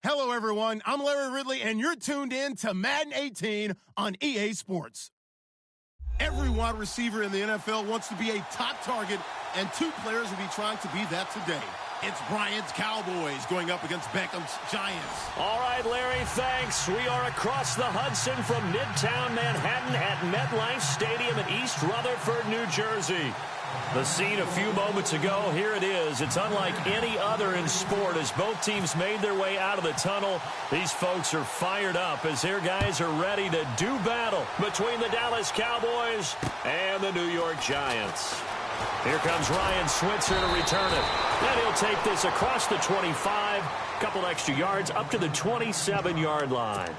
Hello, everyone. I'm Larry Ridley, and you're tuned in to Madden 18 on EA Sports. Every wide receiver in the NFL wants to be a top target, and two players will be trying to be that today. It's Bryant's Cowboys going up against Beckham's Giants. All right, Larry, thanks. We are across the Hudson from Midtown Manhattan at MetLife Stadium in East Rutherford, New Jersey. The scene a few moments ago, here it is. It's unlike any other in sport as both teams made their way out of the tunnel. These folks are fired up as their guys are ready to do battle between the Dallas Cowboys and the New York Giants. Here comes Ryan Switzer to return it. And he'll take this across the 25, a couple extra yards up to the 27-yard line.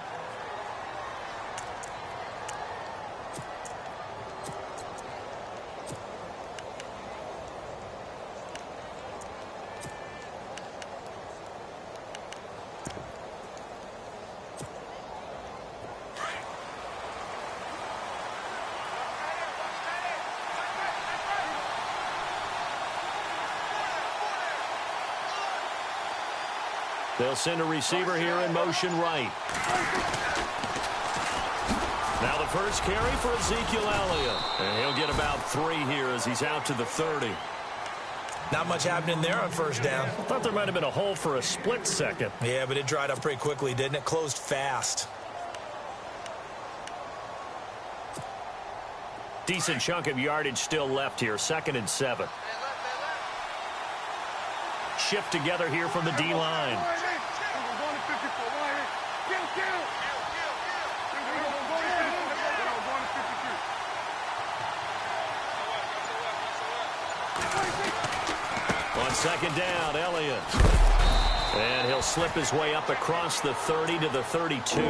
They'll send a receiver here in motion right. Now the first carry for Ezekiel Elliott. And he'll get about 3 here as he's out to the 30. Not much happening there on first down. I thought there might have been a hole for a split second. Yeah, but it dried up pretty quickly, didn't it? Closed fast. Decent chunk of yardage still left here. 2nd and 7. Shift together here from the D-line. On 2nd down, Elliott. And he'll slip his way up across the 30 to the 32.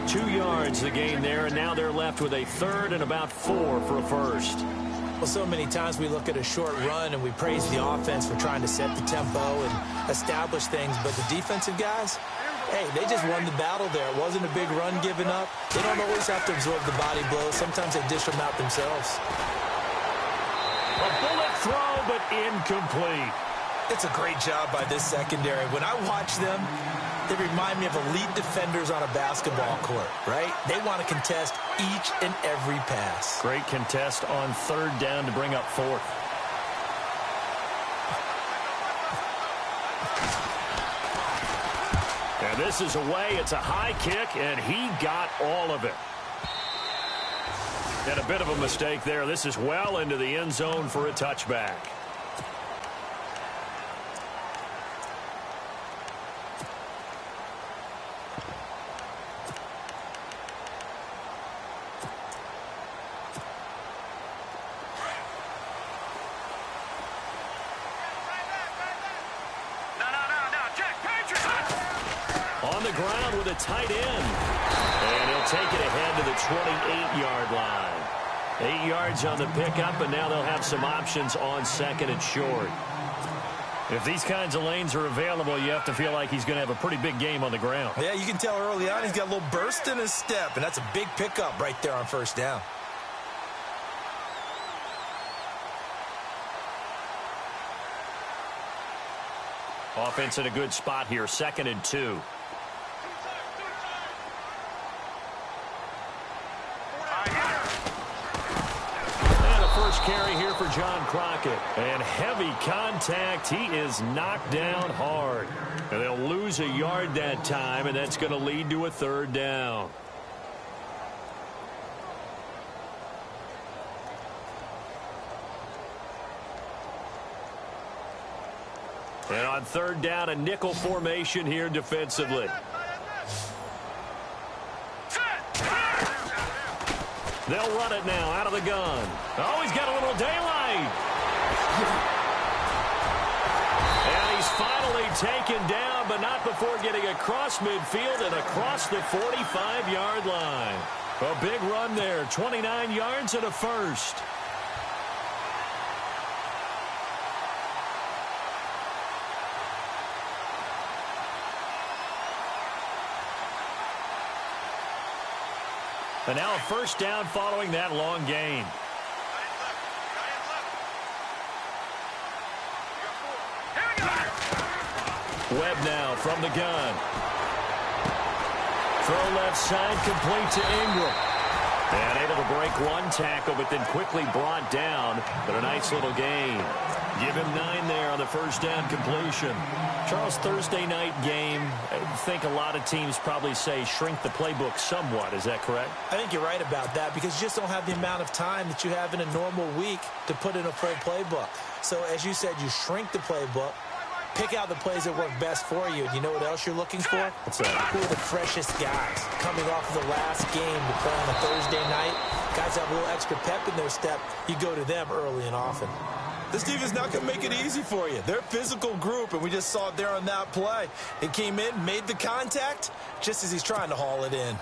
2 yards the gain there, and now they're left with a 3rd and about 4 for a first. Well, so many times we look at a short run and we praise the offense for trying to set the tempo and establish things, but the defensive guys, hey, they just won the battle there. It wasn't a big run given up. They don't always have to absorb the body blows. Sometimes they dish them out themselves. A bullet throw, but incomplete. It's a great job by this secondary. When I watch them, they remind me of elite defenders on a basketball court, right? They want to contest each and every pass. Great contest on 3rd down to bring up 4th. And this is away. It's a high kick, and he got all of it. And a bit of a mistake there. This is well into the end zone for a touchback. On the ground with a tight end. And he'll take it ahead to the 28-yard line. 8 yards on the pickup, and now they'll have some options on 2nd and short. If these kinds of lanes are available, you have to feel like he's going to have a pretty big game on the ground. Yeah, you can tell early on he's got a little burst in his step, and that's a big pickup right there on 1st down. Offense in a good spot here, 2nd and 2. Carry here for John Crockett. And heavy contact. He is knocked down hard. And they'll lose a yard that time, and that's going to lead to a 3rd down. And on 3rd down, a nickel formation here defensively. They'll run it now out of the gun. Oh, he's got a little daylight. And he's finally taken down, but not before getting across midfield and across the 45-yard line. A big run there, 29 yards and a first. And now a first down following that long gain. Webb now from the gun. Throw left side, complete to Ingram. And able to break one tackle, but then quickly brought down. But a nice little gain. Give him 9 there on the first down completion. Charles, Thursday night game, I think a lot of teams probably say shrink the playbook somewhat. Is that correct? I think you're right about that because you just don't have the amount of time that you have in a normal week to put in a full playbook. So, as you said, you shrink the playbook, pick out the plays that work best for you. And you know what else you're looking for? What's that? Who are the freshest guys coming off of the last game to play on a Thursday night? Guys have a little extra pep in their step. You go to them early and often. This team is not going to make it easy for you. They're a physical group, and we just saw it there on that play. He came in, made the contact, just as he's trying to haul it in.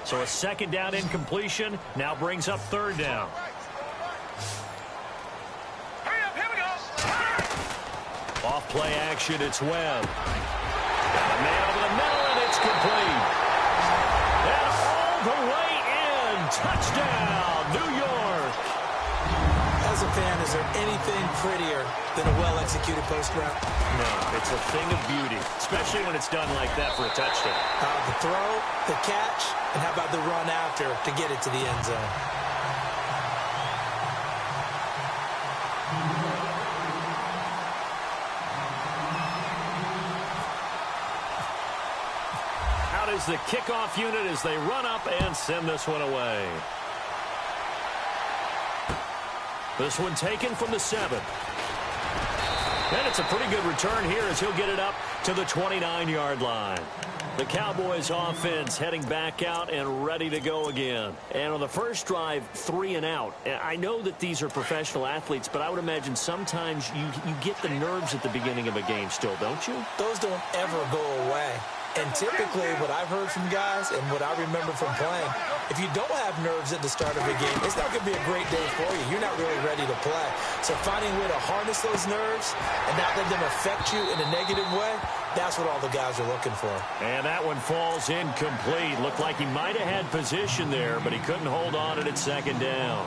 So a second down incompletion now brings up third down. Off play action, it's Webb. A man over the middle, and it's complete. And all the way in. Touchdown, New York. As a fan, is there anything prettier than a well-executed post route? No, it's a thing of beauty, especially when it's done like that for a touchdown. The throw, the catch, and how about the run after to get it to the end zone? Is the kickoff unit as they run up and send this one away. This one taken from the 7. And it's a pretty good return here as he'll get it up to the 29-yard line. The Cowboys offense heading back out and ready to go again. And on the first drive, 3 and out. I know that these are professional athletes, but I would imagine sometimes you get the nerves at the beginning of a game still, don't you? Those don't ever go away. And typically what I've heard from guys and what I remember from playing, if you don't have nerves at the start of a game, it's not going to be a great day for you. You're not really ready to play. So finding a way to harness those nerves and not let them affect you in a negative way, that's what all the guys are looking for. And that one falls incomplete. Looked like he might have had position there, but he couldn't hold on to it at second down.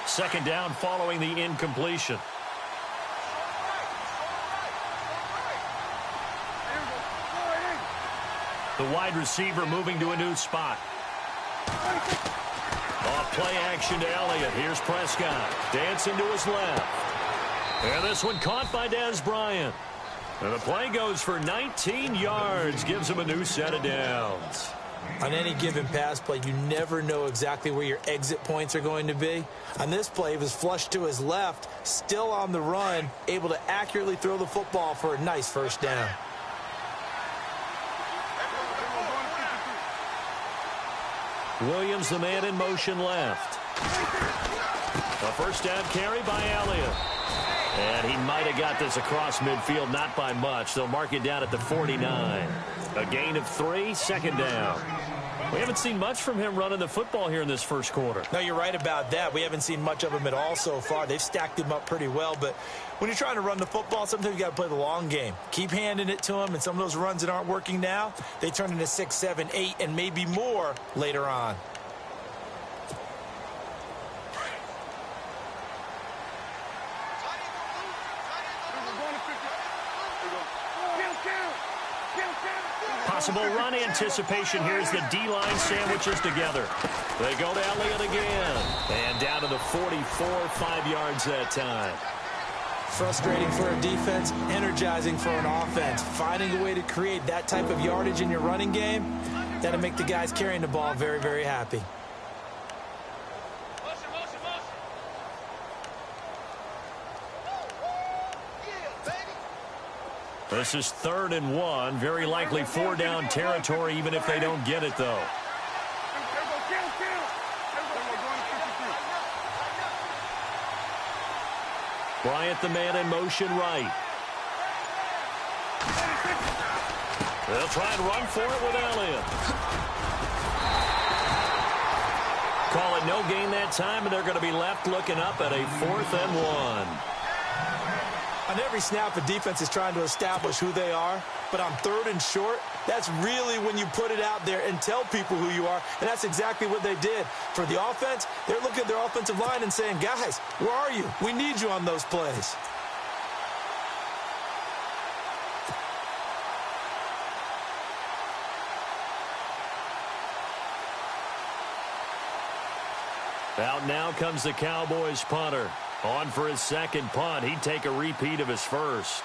Second down following the incompletion. The wide receiver moving to a new spot. Off play action to Elliott. Here's Prescott. Dancing to his left. And this one caught by Des Bryant. And the play goes for 19 yards. Gives him a new set of downs. On any given pass play, you never know exactly where your exit points are going to be. On this play, he was flushed to his left, still on the run, able to accurately throw the football for a nice first down. Williams, the man in motion left. A first down carry by Elliott. And he might have got this across midfield, not by much. They'll mark it down at the 49. A gain of 3, second down. We haven't seen much from him running the football here in this first quarter. No, you're right about that. We haven't seen much of him at all so far. They've stacked him up pretty well, but when you're trying to run the football, sometimes you got to play the long game. Keep handing it to him, and some of those runs that aren't working now, they turn into 6, 7, 8, and maybe more later on. Possible run anticipation. Here's the D-line sandwiches together. They go to Elliott again. And down to the 44, 5 yards that time. Frustrating for a defense, energizing for an offense. Finding a way to create that type of yardage in your running game, that'll make the guys carrying the ball very, very happy. This is 3rd and 1. Very likely 4-down territory, even if they don't get it, though. Bryant, the man in motion right. They'll try and run for it with Elliott. Call it no gain that time, and they're going to be left looking up at a 4th and 1. On every snap, a defense is trying to establish who they are, but on 3rd and short, that's really when you put it out there and tell people who you are, and that's exactly what they did. For the offense, they're looking at their offensive line and saying, guys, where are you? We need you on those plays. Out now comes the Cowboys punter. On for his second punt. He'd take a repeat of his first.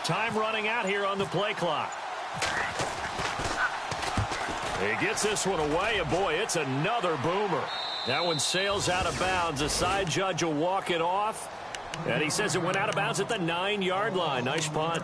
Time running out here on the play clock. He gets this one away, and boy, it's another boomer. That one sails out of bounds. The side judge will walk it off, and he says it went out of bounds at the 9-yard line. Nice punt.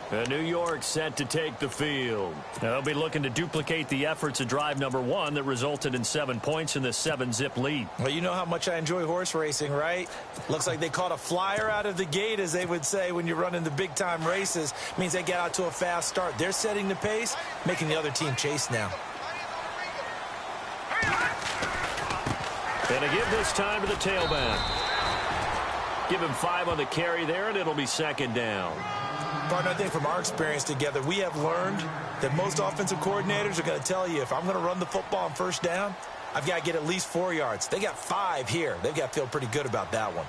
And New York set to take the field. They'll be looking to duplicate the efforts of drive number 1 that resulted in 7 points in the 7-zip lead. Well, you know how much I enjoy horse racing, right? Looks like they caught a flyer out of the gate, as they would say when you're running the big-time races. Means they get out to a fast start. They're setting the pace, making the other team chase now. And to give this time to the tailback. Give him 5 on the carry there, and it'll be second down. Partner, I think from our experience together, we have learned that most offensive coordinators are going to tell you, if I'm going to run the football on first down, I've got to get at least 4 yards. They got 5 here. They've got to feel pretty good about that one.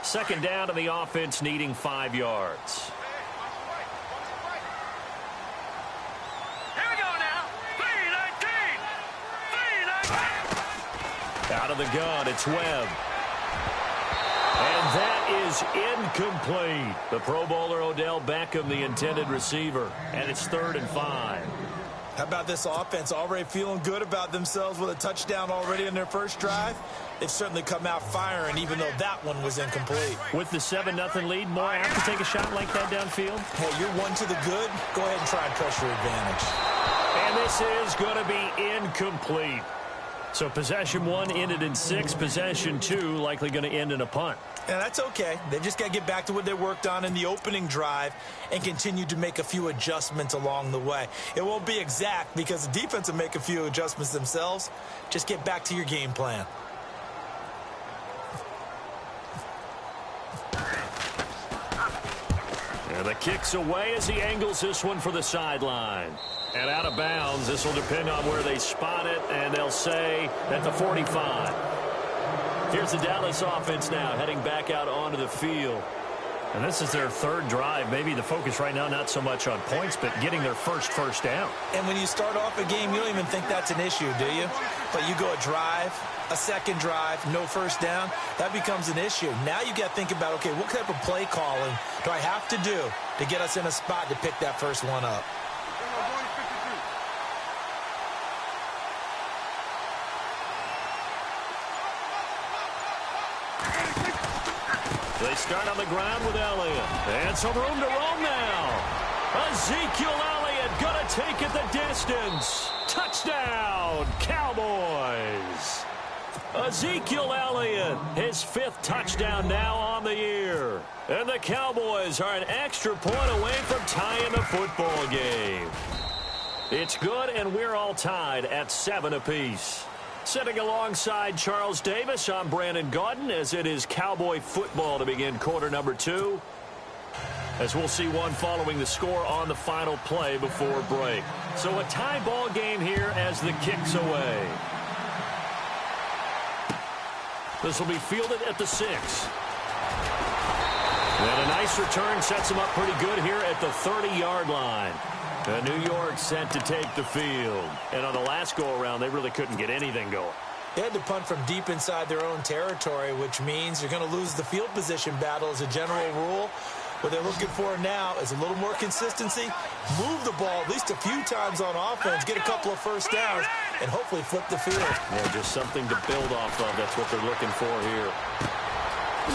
Second down to the offense, needing 5 yards. Out of the gun, it's Webb. And that is incomplete. The Pro Bowler Odell Beckham, the intended receiver. And it's 3rd and 5. How about this offense already feeling good about themselves with a touchdown already in their first drive? They've certainly come out firing, even though that one was incomplete. With the 7-0 lead, more apt to take a shot like that downfield? Hey, you're 1 to the good. Go ahead and try and press your advantage. And this is going to be incomplete. So possession 1 ended in 6. Possession 2 likely going to end in a punt. And that's okay. They've just got to get back to what they worked on in the opening drive and continue to make a few adjustments along the way. It won't be exact because the defense will make a few adjustments themselves. Just get back to your game plan. And the kick's away as he angles this one for the sideline. And out of bounds, this will depend on where they spot it, and they'll say at the 45. Here's the Dallas offense now, heading back out onto the field. And this is their 3rd drive. Maybe the focus right now not so much on points, but getting their first down. And when you start off a game, you don't even think that's an issue, do you? But you go a drive, a second drive, no first down, that becomes an issue. Now you got to think about, okay, what type of play calling do I have to do to get us in a spot to pick that first one up? They start on the ground with Elliott. And some room to roam now. Ezekiel Elliott going to take it the distance. Touchdown, Cowboys. Ezekiel Elliott, his 5th touchdown now on the year. And the Cowboys are an extra point away from tying the football game. It's good, and we're all tied at 7 apiece. Sitting alongside Charles Davis, I'm Brandon Gaudin, as it is Cowboy football to begin quarter number 2. As we'll see one following the score on the final play before break. So a tie ball game here as the kick's away. This will be fielded at the 6. And a nice return sets him up pretty good here at the 30-yard line. And New York set to take the field. And on the last go-around, they really couldn't get anything going. They had to punt from deep inside their own territory, which means you're going to lose the field position battle as a general rule. What they're looking for now is a little more consistency, move the ball at least a few times on offense, get a couple of first downs, and hopefully flip the field. Yeah, just something to build off of. That's what they're looking for here.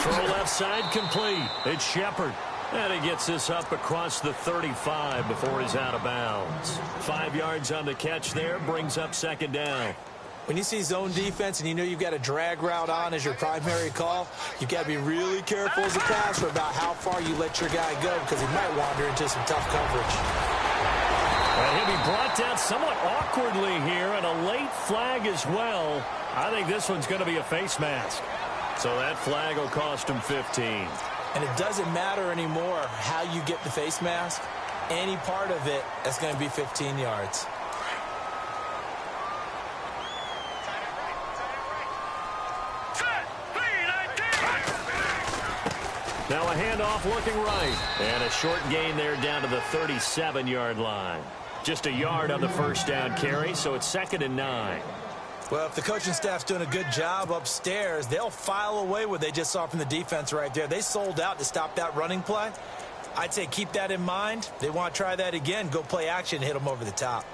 Throw left side complete. It's Shepard. And he gets this up across the 35 before he's out of bounds. 5 yards on the catch there, brings up second down. When you see zone defense and you know you've got a drag route on as your primary call, you've got to be really careful as a passer about how far you let your guy go because he might wander into some tough coverage. And he'll be brought down somewhat awkwardly here, and a late flag as well. I think this one's going to be a face mask. So that flag will cost him 15. And it doesn't matter anymore how you get the face mask. Any part of it, that's going to be 15 yards. Now a handoff looking right. And a short gain there down to the 37-yard line. Just a yard on the first down carry, so it's 2nd and 9. Well, if the coaching staff's doing a good job upstairs, they'll file away what they just saw from the defense right there. They sold out to stop that running play. I'd say keep that in mind. They want to try that again. Go play action, hit them over the top.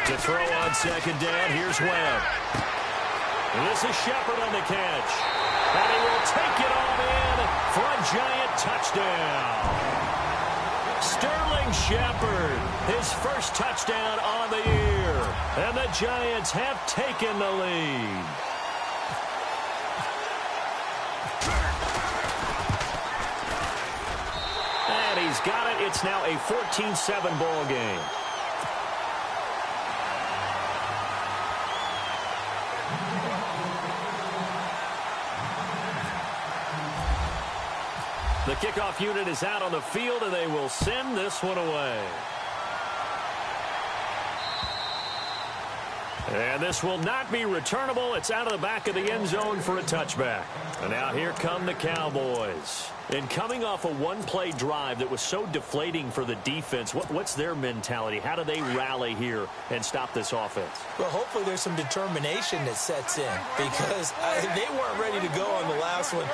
To throw on 2nd down, here's Webb. This is Shepard on the catch. And he will take it on in for a giant touchdown. Sterling Shepard, his first touchdown on the year. And the Giants have taken the lead. And he's got it. It's now a 14-7 ball game. The kickoff unit is out on the field, and they will send this one away. And this will not be returnable. It's out of the back of the end zone for a touchback. And now here come the Cowboys. And coming off a one-play drive that was so deflating for the defense, what's their mentality? How do they rally here and stop this offense? Well, hopefully there's some determination that sets in because they weren't ready to go on the last one.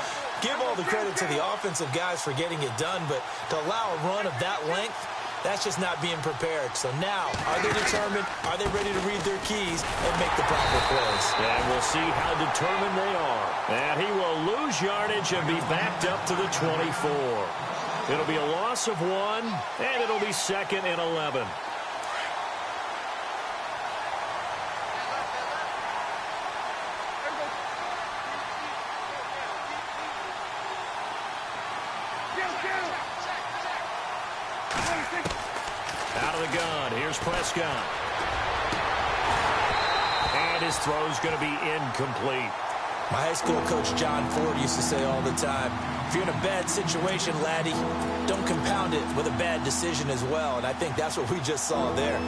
Give all the credit to the offensive guys for getting it done, but to allow a run of that length, that's just not being prepared. So now, are they determined? Are they ready to read their keys and make the proper plays? And we'll see how determined they are. And he will lose yardage and be backed up to the 24. It'll be a loss of 1, and it'll be 2nd and 11. Out of the gun, here's Prescott. And his throw's going to be incomplete. My high school coach John Ford used to say all the time, if you're in a bad situation, laddie, don't compound it with a bad decision as well. And I think that's what we just saw there.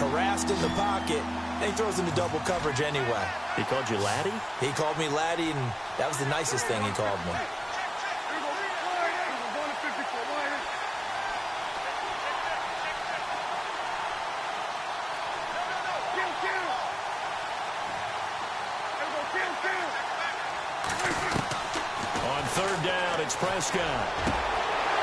Harassed in the pocket, and he throws into double coverage anyway. He called you laddie? He called me laddie, and that was the nicest thing he called me. On 3rd down, it's Prescott.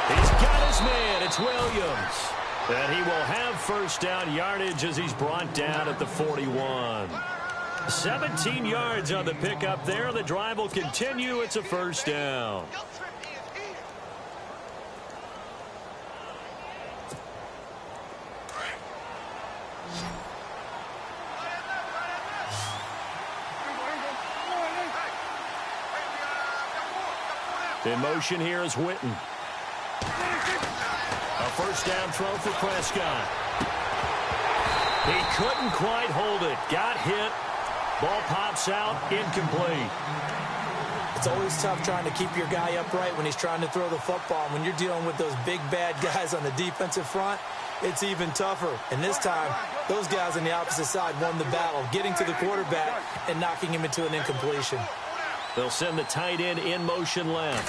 He's got his man. It's Williams. And he will have first down yardage as he's brought down at the 41. 17 yards on the pickup there. The drive will continue. It's a first down. In motion here is Witten. A first down throw for Prescott. He couldn't quite hold it. Got hit. Ball pops out. Incomplete. It's always tough trying to keep your guy upright when he's trying to throw the football. When you're dealing with those big, bad guys on the defensive front, it's even tougher. And this time, those guys on the opposite side won the battle, getting to the quarterback and knocking him into an incompletion. They'll send the tight end in motion left.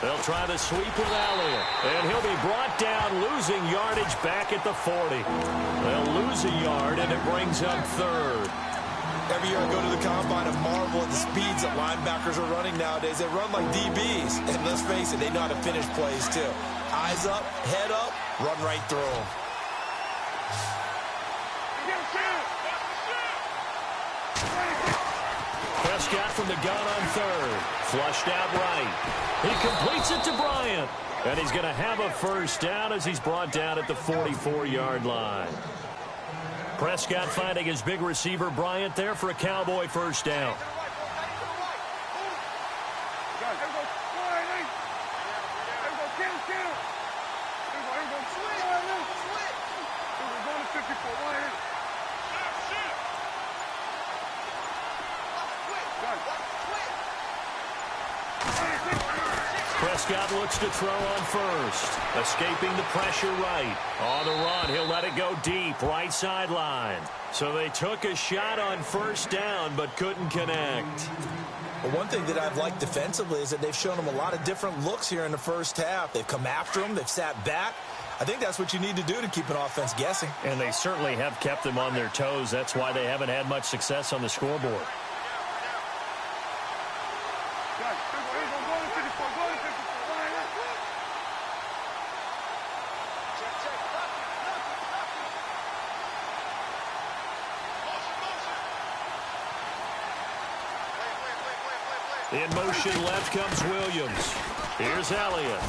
They'll try the sweep with Elliott. And he'll be brought down, losing yardage back at the 40. They'll lose a yard, and it brings up 3rd. Every year I go to the combine and marvel at the speeds that linebackers are running nowadays. They run like DBs. And let's face it, they know how to finish plays too. Eyes up, head up, run right through them. Prescott from the gun on third. Flushed out right. He completes it to Bryant. And he's going to have a first down as he's brought down at the 44-yard line. Prescott finding his big receiver Bryant there for a Cowboy first down. Prescott looks to throw on first. Escaping the pressure right. On the run, he'll let it go deep, right sideline. So they took a shot on first down, but couldn't connect. Well, one thing that I've liked defensively is that they've shown them a lot of different looks here in the first half. They've come after them. They've sat back. I think that's what you need to do to keep an offense guessing. And they certainly have kept them on their toes. That's why they haven't had much success on the scoreboard. In motion left comes Williams. Here's Elliott.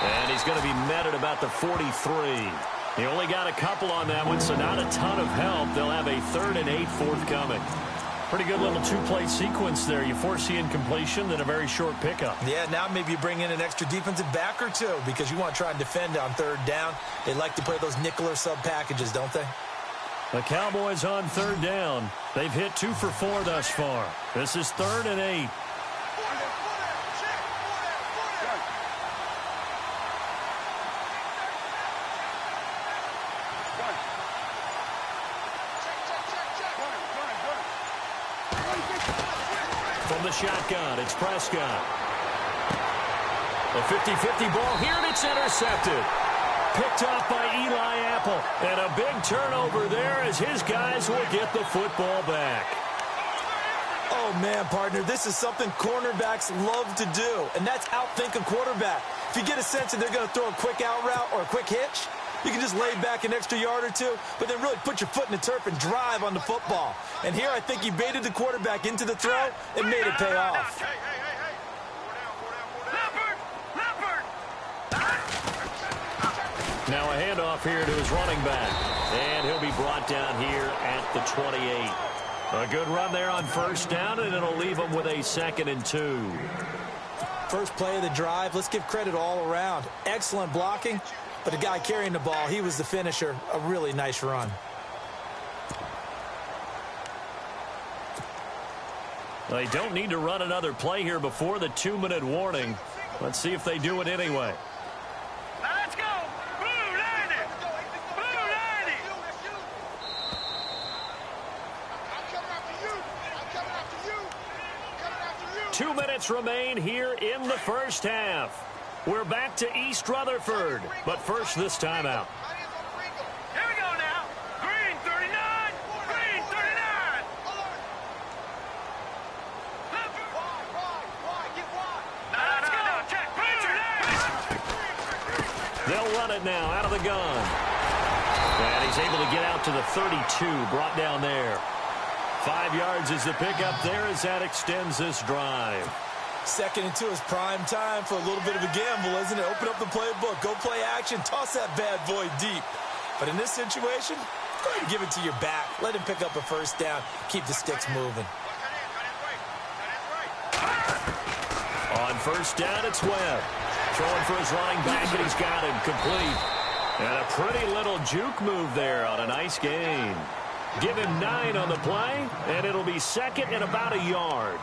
And he's going to be met at about the 43. He only got a couple on that one, so not a ton of help. They'll have a 3rd and 8 forthcoming. Pretty good little two-play sequence there. You force the incompletion, then a very short pickup. Yeah, now maybe you bring in an extra defensive back or two because you want to try and defend on 3rd down. They like to play those nickel or sub packages, don't they? The Cowboys on 3rd down. They've hit 2 for 4 thus far. This is 3rd and 8. From the shotgun, it's Prescott. A 50-50 ball here, and it's intercepted. Picked off by Eli Apple. And a big turnover there as his guys will get the football back. Oh, man, partner, this is something cornerbacks love to do, and that's outthink a quarterback. If you get a sense that they're going to throw a quick out route or a quick hitch, you can just lay back an extra yard or two, but then really put your foot in the turf and drive on the football. And here I think he baited the quarterback into the throw and made it pay off. Now a handoff here to his running back. And he'll be brought down here at the 28. A good run there on first down, and it'll leave him with a 2nd and 2. First play of the drive, let's give credit all around. Excellent blocking, but the guy carrying the ball, he was the finisher. A really nice run. They don't need to run another play here before the 2-minute warning. Let's see if they do it anyway. Let's go! Blue 90! Blue 90! I'm coming after you! I'm coming after you! I'm coming after you! 2 minutes remain here in the first half. We're back to East Rutherford, but first this timeout. Here we go now. Green 39! Green 39! Let's go! Check! They'll run it now out of the gun. And he's able to get out to the 32, brought down there. 5 yards is the pickup there as that extends this drive. 2nd and 2 is prime time for a little bit of a gamble, isn't it? Open up the playbook, go play action, toss that bad boy deep. But in this situation, go ahead and give it to your back. Let him pick up a first down. Keep the sticks moving. On first down, it's Webb. Throwing for his running back, and he's got him complete. And a pretty little juke move there on a nice gain. Give him 9 on the play, and it'll be 2nd and about a yard.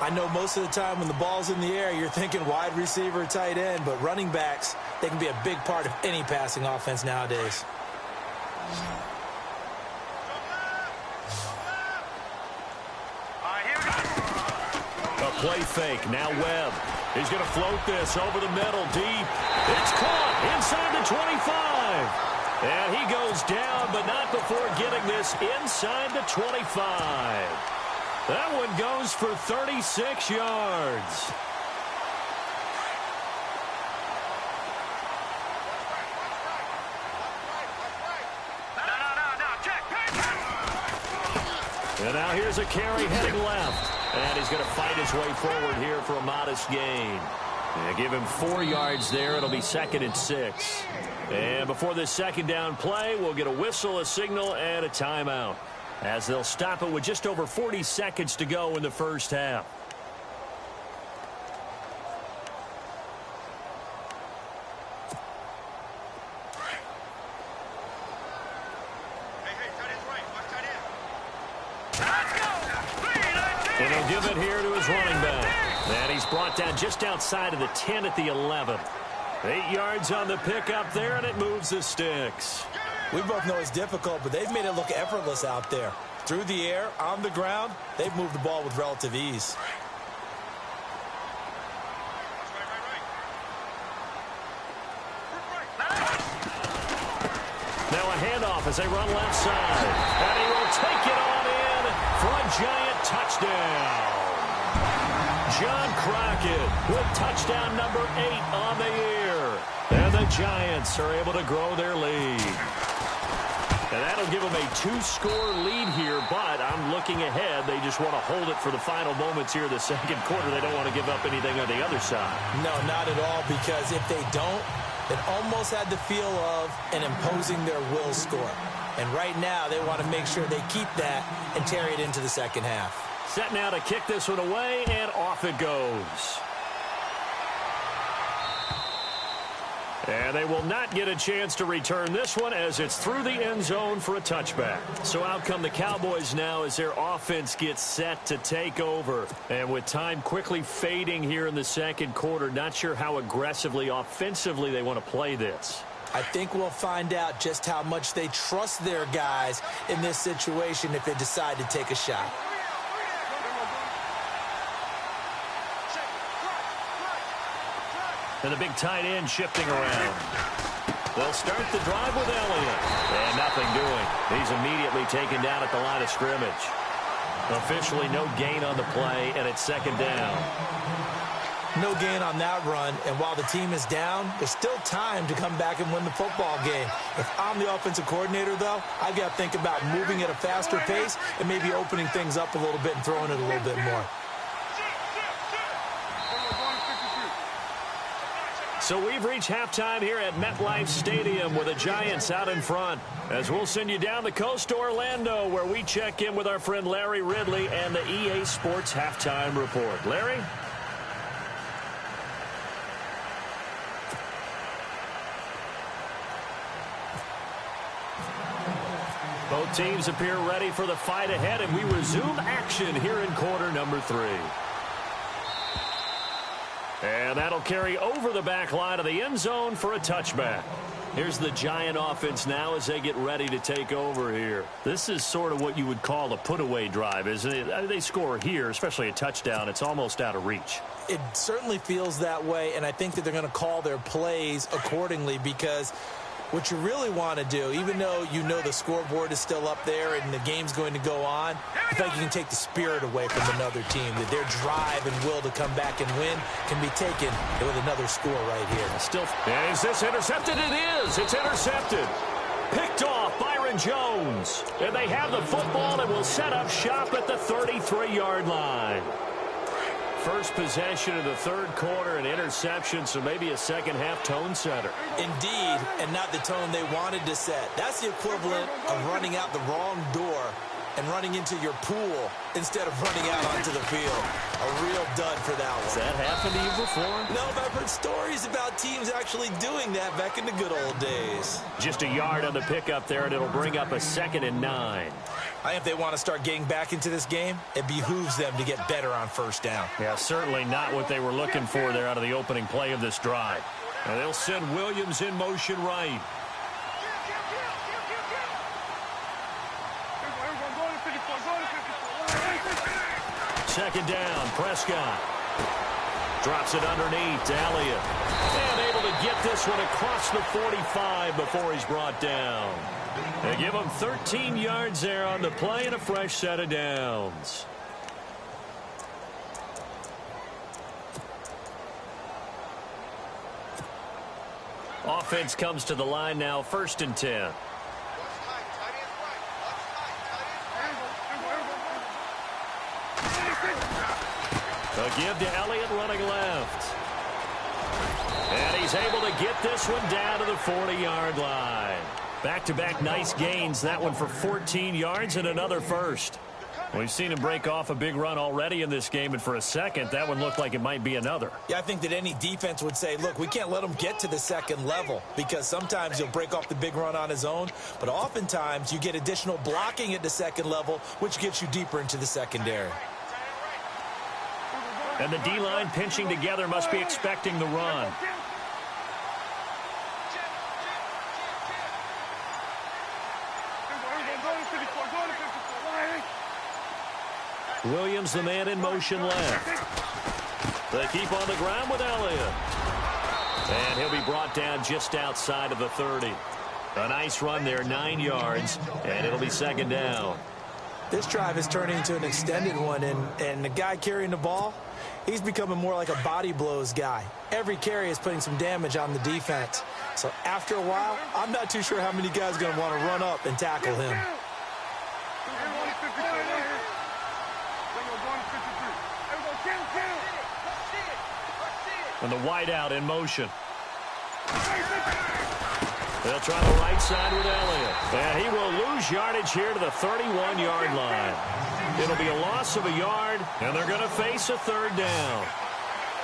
I know most of the time when the ball's in the air, you're thinking wide receiver, tight end, but running backs, they can be a big part of any passing offense nowadays. A play fake. Now Webb. He's going to float this over the middle deep. It's caught inside the 25. And he goes down, but not before getting this inside the 25. That one goes for 36 yards. And now here's a carry heading left. And he's going to fight his way forward here for a modest gain. Yeah, give him 4 yards there. It'll be 2nd and 6. And before this second down play, we'll get a whistle, a signal, and a timeout, as they'll stop it with just over 40 seconds to go in the first half. And he'll give it here to his running back. And he's brought down just outside of the 10 at the 11. 8 yards on the pickup there, and it moves the sticks. We both know it's difficult, but they've made it look effortless out there. Through the air, on the ground, they've moved the ball with relative ease. Now a handoff as they run left side. And he will take it on in for a Giant touchdown. John Crockett with touchdown number 8 on the year. And the Giants are able to grow their lead. And that'll give them a 2-score lead here, but I'm looking ahead. They just want to hold it for the final moments here in the second quarter. They don't want to give up anything on the other side. No, not at all, because if they don't, it almost had the feel of an imposing their will score. And right now, they want to make sure they keep that and carry it into the second half. Set now to kick this one away, and off it goes. And they will not get a chance to return this one as it's through the end zone for a touchback. So out come the Cowboys now as their offense gets set to take over. And with time quickly fading here in the second quarter, not sure how aggressively, offensively they want to play this. I think we'll find out just how much they trust their guys in this situation if they decide to take a shot. And the big tight end shifting around. They'll start the drive with Elliott. And nothing doing. He's immediately taken down at the line of scrimmage. Officially no gain on the play, and it's second down. No gain on that run, and while the team is down, there's still time to come back and win the football game. If I'm the offensive coordinator, though, I've got to think about moving at a faster pace and maybe opening things up a little bit and throwing it a little bit more. So we've reached halftime here at MetLife Stadium with the Giants out in front. As we'll send you down the coast to Orlando, where we check in with our friend Larry Ridley and the EA Sports Halftime Report. Larry? Both teams appear ready for the fight ahead, and we resume action here in quarter number 3. And that'll carry over the back line of the end zone for a touchback. Here's the Giant offense now as they get ready to take over here. This is sort of what you would call a put-away drive, isn't it? They score here, especially a touchdown. It's almost out of reach. It certainly feels that way, and I think that they're going to call their plays accordingly, because what you really want to do, even though you know the scoreboard is still up there and the game's going to go on, I think you can take the spirit away from another team, that their drive and will to come back and win can be taken with another score right here. Still, is this intercepted? It is. It's intercepted. Picked off Byron Jones. And they have the football and will set up shop at the 33-yard line. First possession of the third quarter, an interception, so maybe a second-half tone setter. Indeed, and not the tone they wanted to set. That's the equivalent of running out the wrong door and running into your pool instead of running out onto the field. A real dud for that one. Has that happened to you before? No, but I've heard stories about teams actually doing that back in the good old days. Just a yard on the pickup there, and it'll bring up a 2nd and 9. I think if they want to start getting back into this game, it behooves them to get better on first down. Yeah, certainly not what they were looking for there out of the opening play of this drive. And they'll send Williams in motion right. Second down, Prescott. Drops it underneath to Elliott. And able to get this one across the 45 before he's brought down. They give him 13 yards there on the play and a fresh set of downs. Offense comes to the line now, 1st and 10. A give to Elliott running left. And he's able to get this one down to the 40-yard line. Back-to-back nice gains. That one for 14 yards and another first. We've seen him break off a big run already in this game, and for a second, that one looked like it might be another. Yeah, I think that any defense would say, look, we can't let him get to the second level, because sometimes he'll break off the big run on his own, but oftentimes you get additional blocking at the second level, which gets you deeper into the secondary. And the D-line pinching together must be expecting the run. Williams, the man in motion left. They keep on the ground with Elliott. And he'll be brought down just outside of the 30. A nice run there, 9 yards, and it'll be 2nd down. This drive is turning into an extended one, and the guy carrying the ball, he's becoming more like a body blows guy. Every carry is putting some damage on the defense. So after a while, I'm not too sure how many guys are going to want to run up and tackle him. And the wideout in motion. They'll try the right side with Elliott. And he will lose yardage here to the 31-yard line. It'll be a loss of a yard, and they're going to face a 3rd down.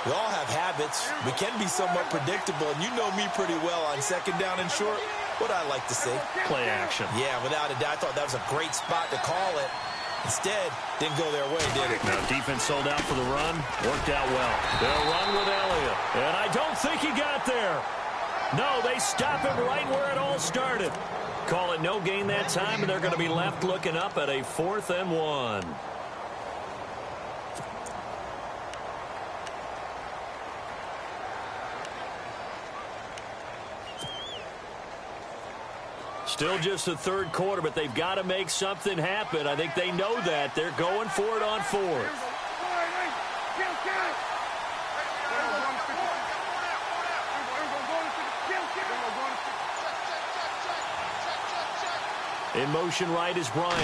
We all have habits. We can be somewhat predictable, and you know me pretty well on 2nd down and short. What I like to see. Play action. Yeah, without a doubt. I thought that was a great spot to call it. Instead, didn't go their way, did it? Now, defense sold out for the run. Worked out well. They'll run with Elliott. And I don't think he got there. No, they stop him right where it all started. Call it no gain that time, and they're going to be left looking up at a 4th and 1. Still just the 3rd quarter, but they've got to make something happen. I think they know that. They're going for it on 4th. In motion right is Bryant.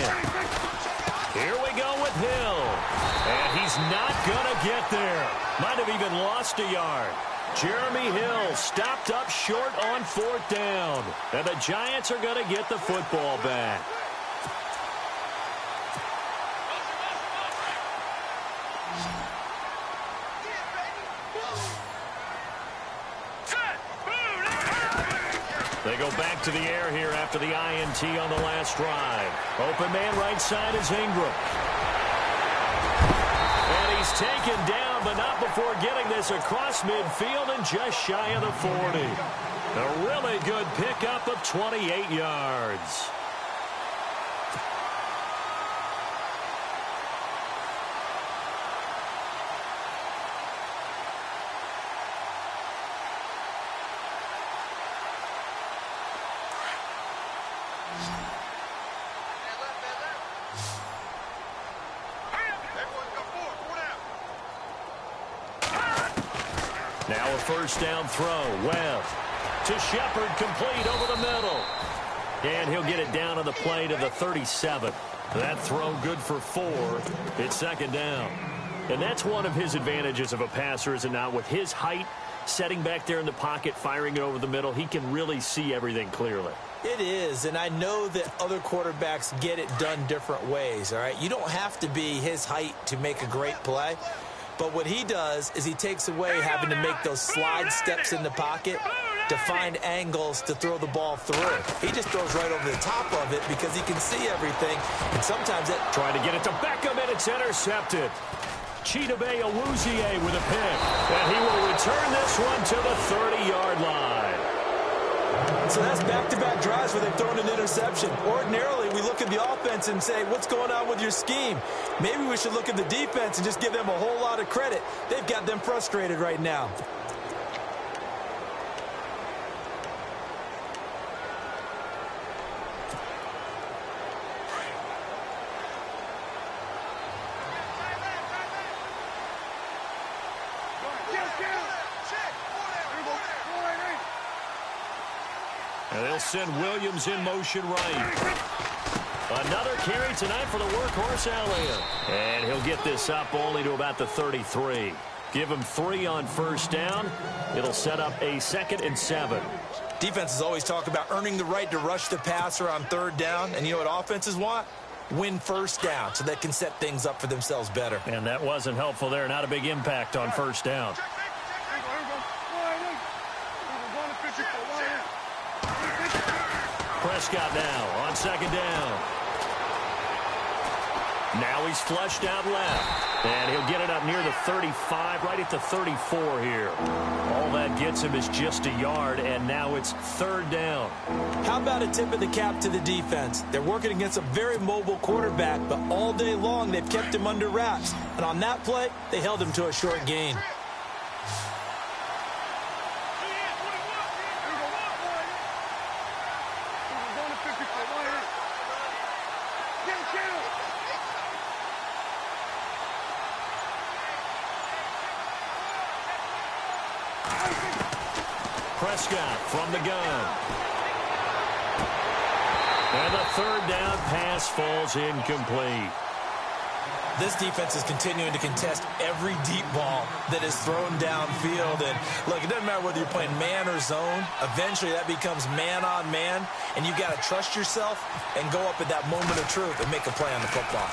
Here we go with Hill. And he's not going to get there. Might have even lost a yard. Jeremy Hill stopped up short on 4th down. And the Giants are going to get the football back. They go back to the air here after the INT on the last drive. Open man right side is Ingram. And he's taken down, but not before getting this across midfield and just shy of the 40. A really good pickup of 28 yards. Now a 1st down throw. Webb to Shepard, complete over the middle. And he'll get it down on the play to the 37. That throw good for 4. It's 2nd down. And that's one of his advantages of a passer, is it not? With his height, setting back there in the pocket, firing it over the middle, he can really see everything clearly. It is, and I know that other quarterbacks get it done different ways, all right? You don't have to be his height to make a great play. But what he does is he takes away having to make those slide steps in the pocket to find angles to throw the ball through. He just throws right over the top of it because he can see everything. And sometimes that... Trying to get it to Beckham, and it's intercepted. Chidobe Awuzie with a pick. And he will return this one to the 30-yard line. So that's back-to-back drives where they've thrown an interception. Ordinarily, we look at the offense and say, what's going on with your scheme? Maybe we should look at the defense and just give them a whole lot of credit. They've got them frustrated right now. And they'll send Williams in motion right. Another carry tonight for the workhorse Elliott. And he'll get this up only to about the 33. Give him 3 on first down. It'll set up a 2nd and 7. Defenses always talk about earning the right to rush the passer on 3rd down. And you know what offenses want? Win first down so they can set things up for themselves better. And that wasn't helpful there. Not a big impact on first down. Prescott now on 2nd down. Now he's flushed out left. And he'll get it up near the 35, right at the 34 here. All that gets him is just a yard, and now it's 3rd down. How about a tip of the cap to the defense? They're working against a very mobile quarterback, but all day long they've kept him under wraps. And on that play, they held him to a short gain. Prescott from the gun. And the 3rd down pass falls incomplete. This defense is continuing to contest every deep ball that is thrown downfield. And, look, it doesn't matter whether you're playing man or zone. Eventually, that becomes man-on-man, and you've got to trust yourself and go up at that moment of truth and make a play on the football.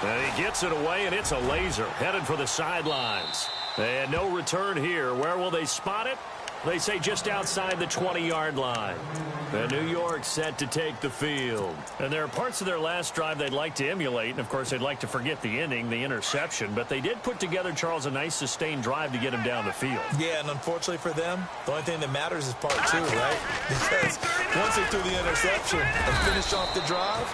And he gets it away, and it's a laser headed for the sidelines. And no return here. Where will they spot it? They say just outside the 20-yard line. And New York set to take the field. And there are parts of their last drive they'd like to emulate. And, of course, they'd like to forget the inning, the interception. But they did put together, Charles, a nice sustained drive to get him down the field. Yeah, and unfortunately for them, the only thing that matters is part 2, right? Because once they threw the interception and finished off the drive,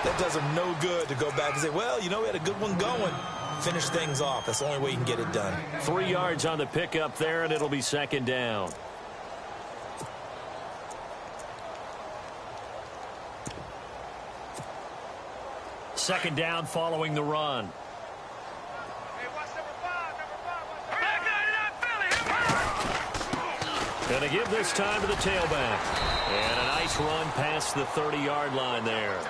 that does them no good to go back and say, well, you know, we had a good one going. Finish things off. That's the only way you can get it done. 3 yards on the pickup there, and it'll be 2nd down. Second down following the run. Going to give this time to the tailback. And a nice run past the 30-yard line there.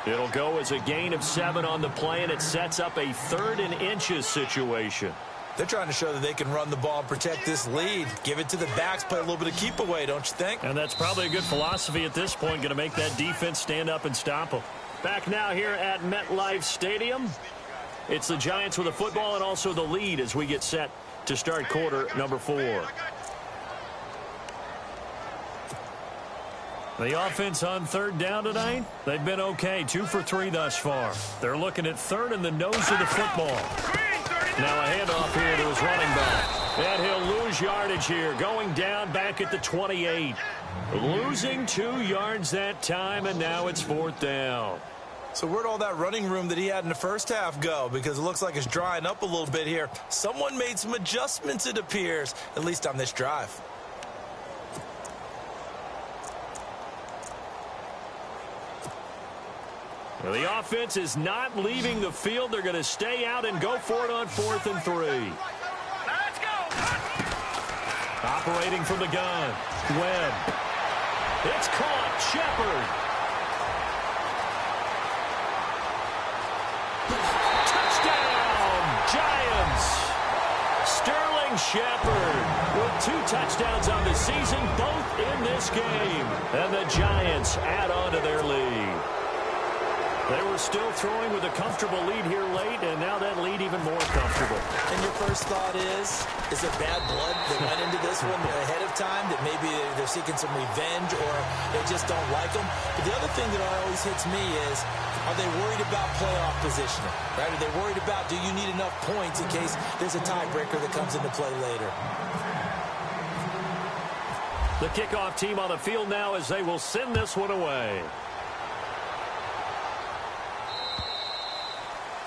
It'll go as a gain of 7 on the play, and it sets up a 3rd and inches situation. They're trying to show that they can run the ball and protect this lead. Give it to the backs, play a little bit of keep away, don't you think? And that's probably a good philosophy at this point, going to make that defense stand up and stop them. Back now here at MetLife Stadium. It's the Giants with the football and also the lead as we get set to start quarter number 4. The offense on 3rd down tonight, they've been okay. 2 for 3 thus far. They're looking at 3rd and the nose of the football. Now a handoff here to his running back. And he'll lose yardage here, going down back at the 28. Losing 2 yards that time, and now it's 4th down. So where'd all that running room that he had in the first half go? Because it looks like it's drying up a little bit here. Someone made some adjustments, it appears, at least on this drive. Well, the offense is not leaving the field. They're going to stay out and go for it on 4th and 3. Let's go. Operating from the gun. Webb. It's caught. Shepard. Touchdown, Giants. Sterling Shepard with 2 touchdowns on the season, both in this game. And the Giants add on to their lead. They were still throwing with a comfortable lead here late, and now that lead even more comfortable. And your first thought is it bad blood that went into this one ahead of time, that maybe they're seeking some revenge or they just don't like them? But the other thing that always hits me is, are they worried about playoff positioning? Right? Are they worried about, do you need enough points in case there's a tiebreaker that comes into play later? The kickoff team on the field now as they will send this one away.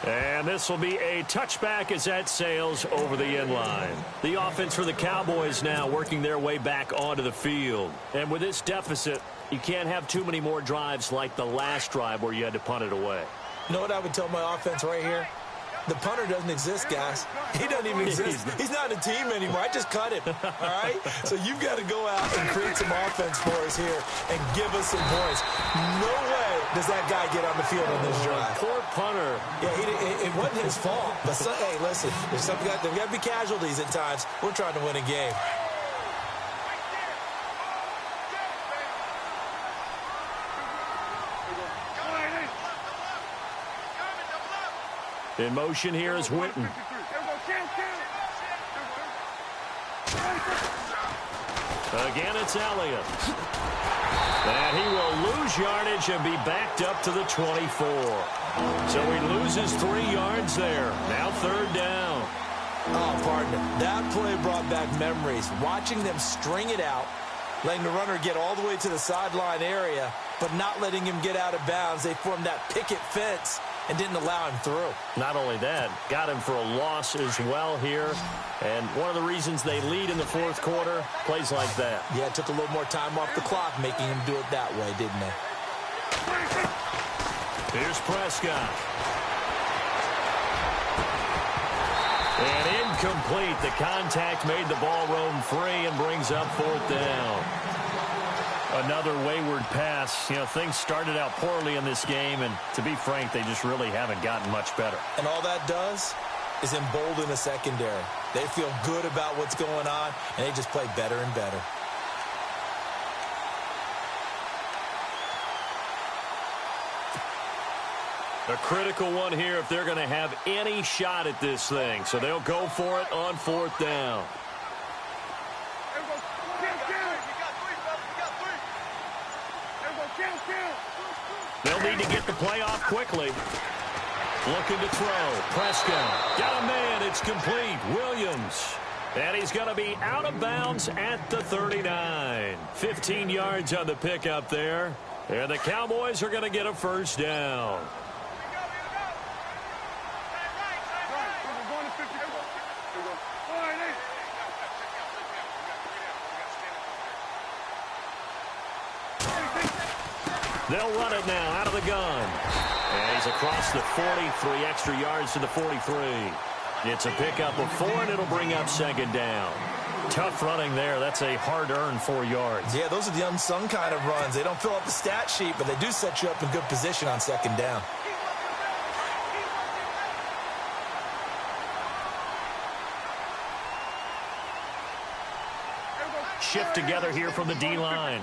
And this will be a touchback as that sails over the end line. The offense for the Cowboys now working their way back onto the field. And with this deficit, you can't have too many more drives like the last drive where you had to punt it away. You know what I would tell my offense right here? The punter doesn't exist, guys. He doesn't even exist. He's not a team anymore. I just cut him, all right? So you've got to go out and create some offense for us here and give us some points. No way does that guy get on the field on this drive. Poor punter. Yeah, it wasn't his fault. But, hey, listen, there's got to be casualties at times. We're trying to win a game. In motion here is Witten. Again, it's Elliott. And he will lose yardage and be backed up to the 24. So he loses 3 yards there. Now 3rd down. Oh, partner, that play brought back memories. Watching them string it out, letting the runner get all the way to the sideline area, but not letting him get out of bounds. They formed that picket fence and didn't allow him through. Not only that, got him for a loss as well here. And one of the reasons they lead in the 4th quarter, plays like that. Yeah, it took a little more time off the clock, making him do it that way, didn't it? Here's Prescott. And incomplete. The contact made the ball roam free and brings up 4th down. Another wayward pass. You know, things started out poorly in this game, and to be frank, they just really haven't gotten much better. And all that does is embolden the secondary. They feel good about what's going on, and they just play better and better. A critical one here if they're going to have any shot at this thing. So they'll go for it on 4th down. They'll need to get the play off quickly. Looking to throw. Prescott. Got a man. It's complete. Williams. And he's going to be out of bounds at the 39. 15 yards on the pickup there. And the Cowboys are going to get a 1st down. They'll run it now out of the gun. And he's across the 40, 3 extra yards to the 43. It's a pickup of 4, and it'll bring up 2nd down. Tough running there. That's a hard-earned 4 yards. Yeah, those are the unsung kind of runs. They don't fill up the stat sheet, but they do set you up in good position on 2nd down. Shift together here from the D-line.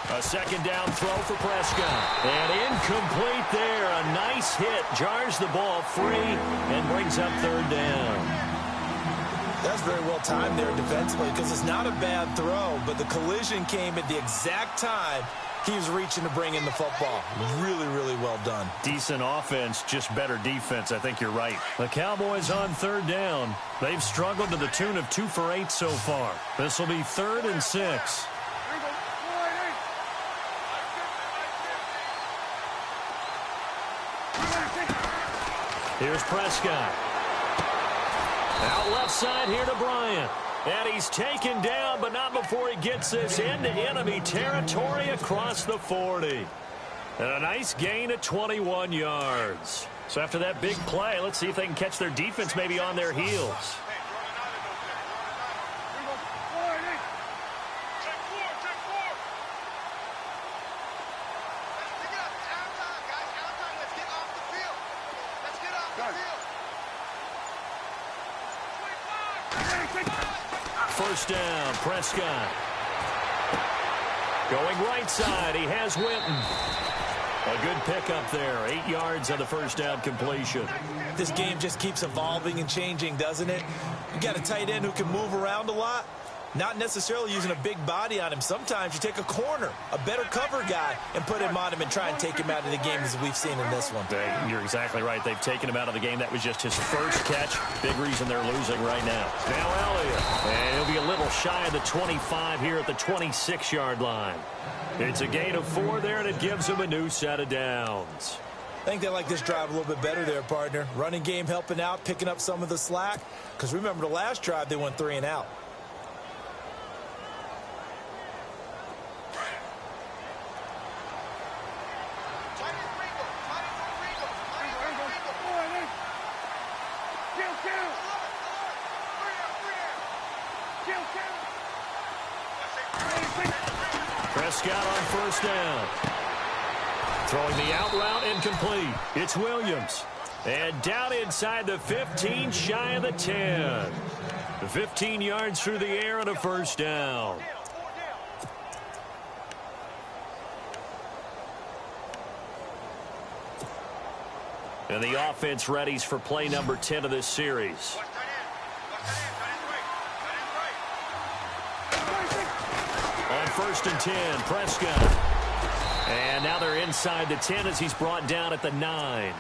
A 2nd down throw for Prescott. And incomplete there. A nice hit. Jars the ball free and brings up 3rd down. That's very well timed there defensively because it's not a bad throw, but the collision came at the exact time he was reaching to bring in the football. Really, really well done. Decent offense, just better defense. I think you're right. The Cowboys on 3rd down. They've struggled to the tune of 2 for 8 so far. This will be 3rd and 6. Here's Prescott. Out left side here to Bryant. And he's taken down, but not before he gets this into enemy territory across the 40. And a nice gain of 21 yards. So after that big play, let's see if they can catch their defense maybe on their heels. First down, Prescott. Going right side, he has Witten. A good pickup there, 8 yards on the first down completion. This game just keeps evolving and changing, doesn't it? You got a tight end who can move around a lot. Not necessarily using a big body on him. Sometimes you take a corner, a better cover guy, and put him on him and try and take him out of the game as we've seen in this one. You're exactly right. They've taken him out of the game. That was just his first catch. Big reason they're losing right now. Now Elliott. And he'll be a little shy of the 25 here at the 26-yard line. It's a gain of 4 there, and it gives him a new set of downs. I think they like this drive a little bit better there, partner. Running game helping out, picking up some of the slack. Because remember the last drive, they went 3 and out. Prescott on first down. Throwing the out route incomplete. It's Williams. And down inside the 15, shy of the 10. 15 yards through the air and a first down. And the offense readies for play number 10 of this series. On first and 10, Prescott. And now they're inside the 10 as he's brought down at the 9.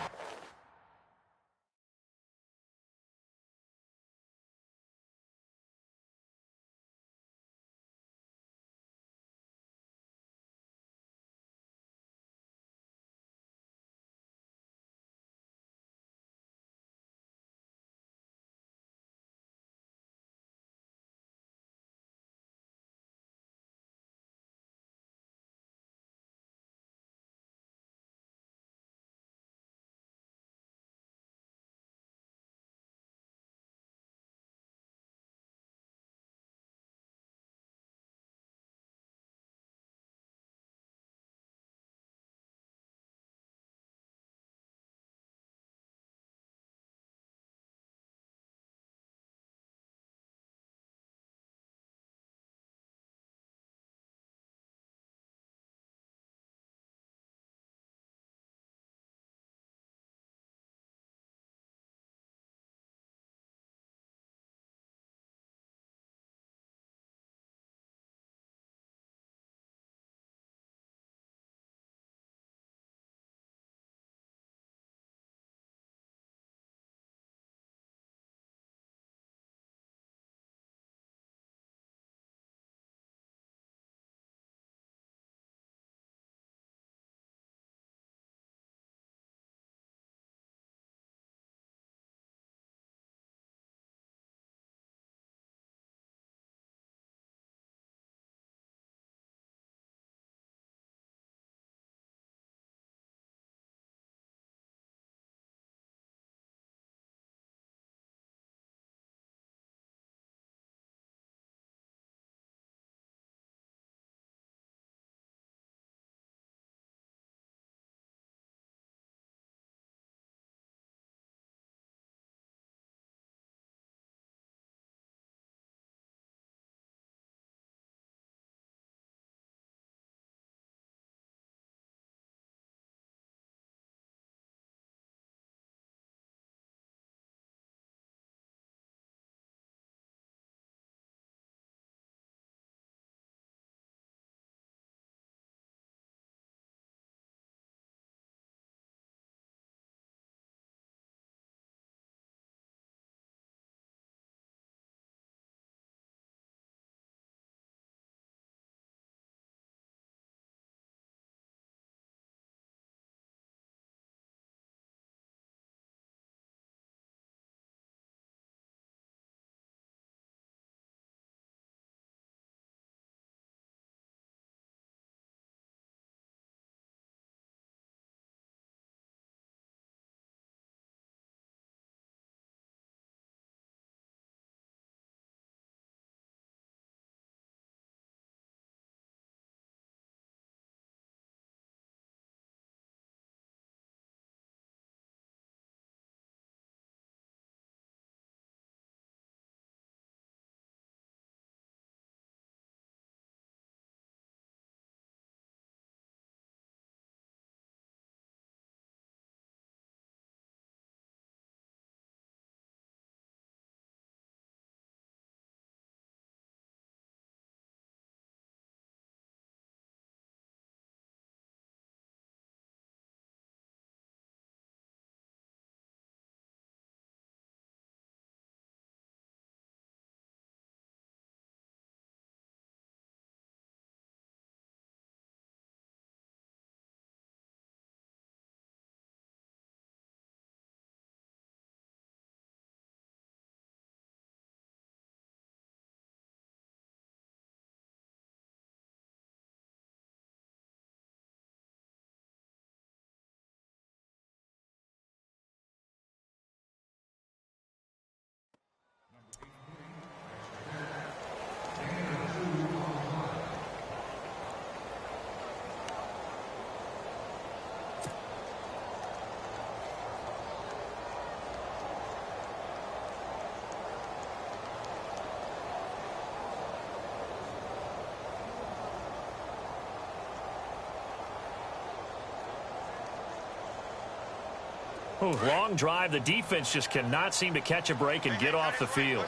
long drive. The defense just cannot seem to catch a break and get off the field.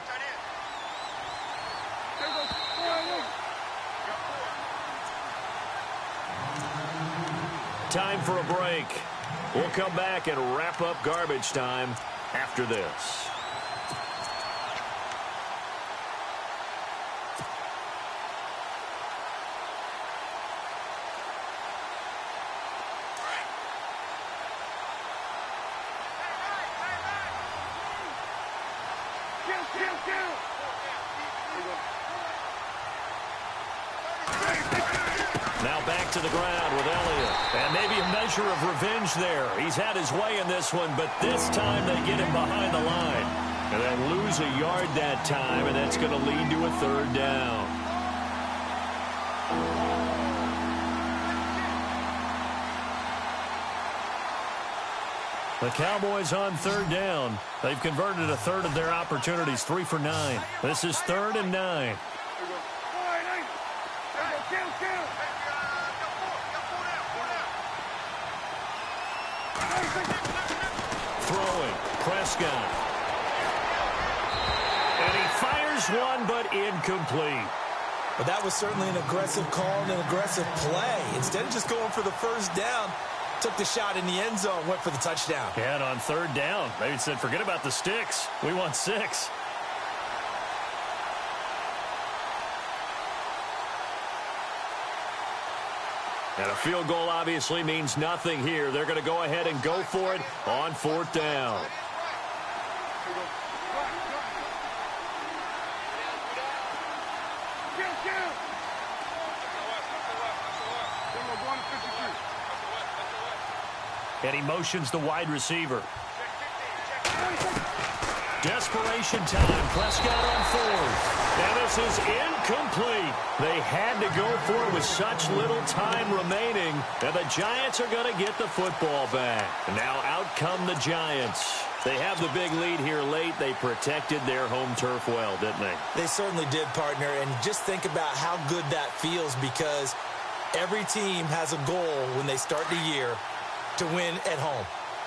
Time for a break. We'll come back and wrap up garbage time after this. Now back to the ground with Elliott. And maybe a measure of revenge there. He's had his way in this one, but this time they get him behind the line. And they lose a yard that time, and that's going to lead to a third down. The Cowboys on third down. They've converted a third of their opportunities, 3 for 9. This is 3rd and 9. Throwing, Prescott. And he fires one, but incomplete. But that was certainly an aggressive call and an aggressive play. Instead of just going for the first down, took the shot in the end zone, went for the touchdown. Yeah, and on third down, they said, forget about the sticks. We want 6. And a field goal obviously means nothing here. They're going to go ahead and go for it on 4th down. And he motions the wide receiver. Desperation time. Prescott on 4th. And this is incomplete. They had to go for it with such little time remaining. And the Giants are going to get the football back. And now out come the Giants. They have the big lead here late. They protected their home turf well, didn't they? They certainly did, partner. And just think about how good that feels, because every team has a goal when they start the year to win at home.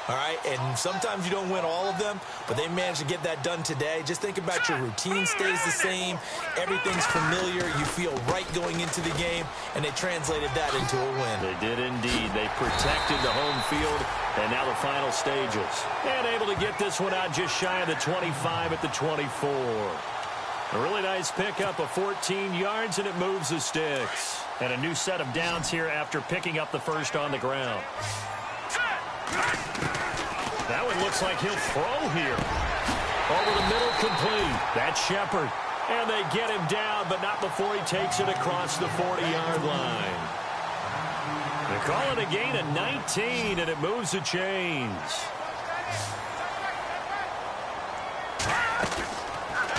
All right, and sometimes you don't win all of them, but they managed to get that done today. Just think about your routine stays the same. Everything's familiar. You feel right going into the game, and they translated that into a win. They did indeed. They protected the home field, and now the final stages. And able to get this one out just shy of the 25 at the 24. A really nice pickup of 14 yards, and it moves the sticks. And a new set of downs here after picking up the first on the ground. That one looks like he'll throw here. Over the middle, complete. That's Shepard. And they get him down, but not before he takes it across the 40-yard line. They call it a gain of 19, and it moves the chains.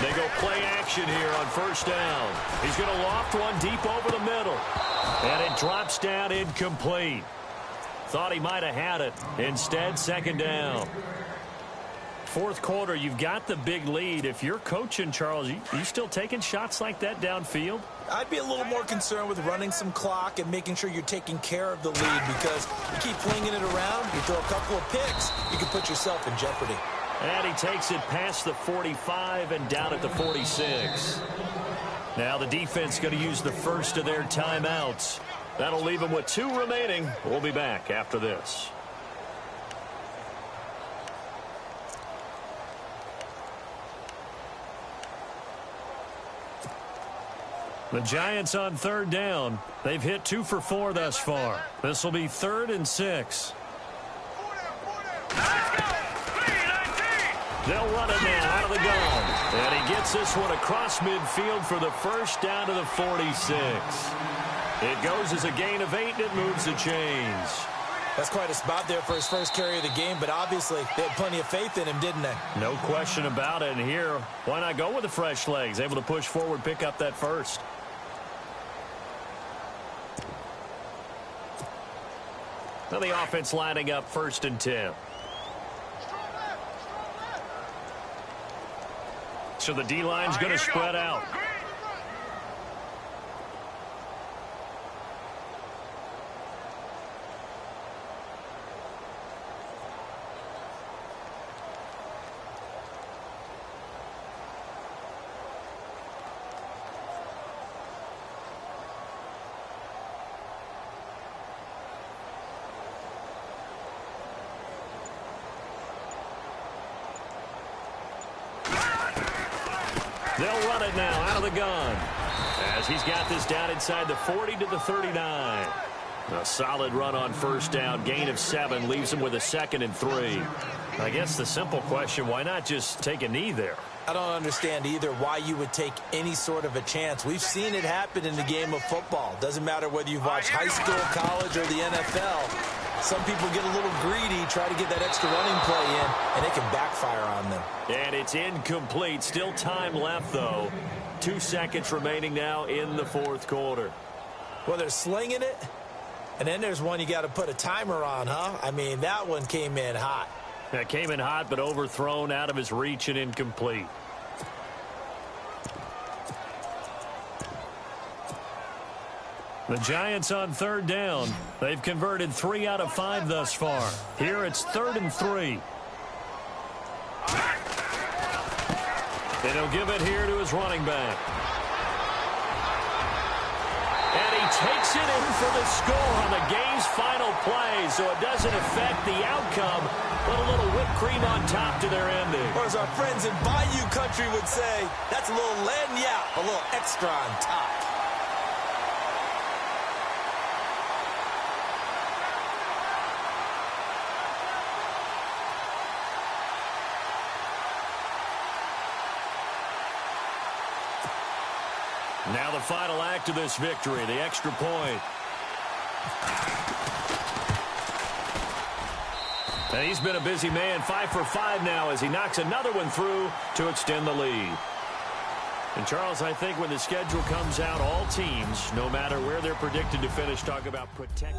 They go play action here on first down. He's going to loft one deep over the middle. And it drops down incomplete. Thought he might have had it. Instead, second down. Fourth quarter, you've got the big lead. If you're coaching, Charles, you still taking shots like that downfield? I'd be a little more concerned with running some clock and making sure you're taking care of the lead, because you keep flinging it around, you throw a couple of picks, you can put yourself in jeopardy. And he takes it past the 45 and down at the 46. Now the defense going to use the first of their timeouts. That'll leave them with 2 remaining. We'll be back after this. The Giants on third down. They've hit 2 for 4 thus far. This will be 3rd and 6. They'll run it now out of the gun. And he gets this one across midfield for the first down to the 46. It goes as a gain of 8, and it moves the chains. That's quite a spot there for his first carry of the game, but obviously they had plenty of faith in him, didn't they? No question about it. And here, why not go with the fresh legs? Able to push forward, pick up that first. Now the offense lining up 1st and 10. So the D-line's going to spread out. They'll run it now out of the gun as he's got this down inside the 40 to the 39. A solid run on first down. Gain of 7 leaves him with a 2nd and 3. I guess the simple question, why not just take a knee there? I don't understand either why you would take any sort of a chance. We've seen it happen in the game of football. Doesn't matter whether you've watched high school, college, or the NFL. Some people get a little greedy, try to get that extra running play in, and it can backfire on them. And it's incomplete. Still time left, though. 2 seconds remaining now in the fourth quarter. Well, they're slinging it, and then there's one you got to put a timer on, huh? I mean, that one came in hot. That came in hot, but overthrown, out of his reach, and incomplete. The Giants on third down. They've converted 3 out of 5 thus far. Here it's 3rd and 3. And he'll give it here to his running back. And he takes it in for the score on the game's final play, so it doesn't affect the outcome, but a little whipped cream on top to their ending. Or as our friends in Bayou country would say, that's a little lagniappe, a little extra on top. Now the final act of this victory, the extra point. And he's been a busy man, 5 for 5 now as he knocks another one through to extend the lead. And Charles, I think when the schedule comes out, all teams, no matter where they're predicted to finish, talk about protect.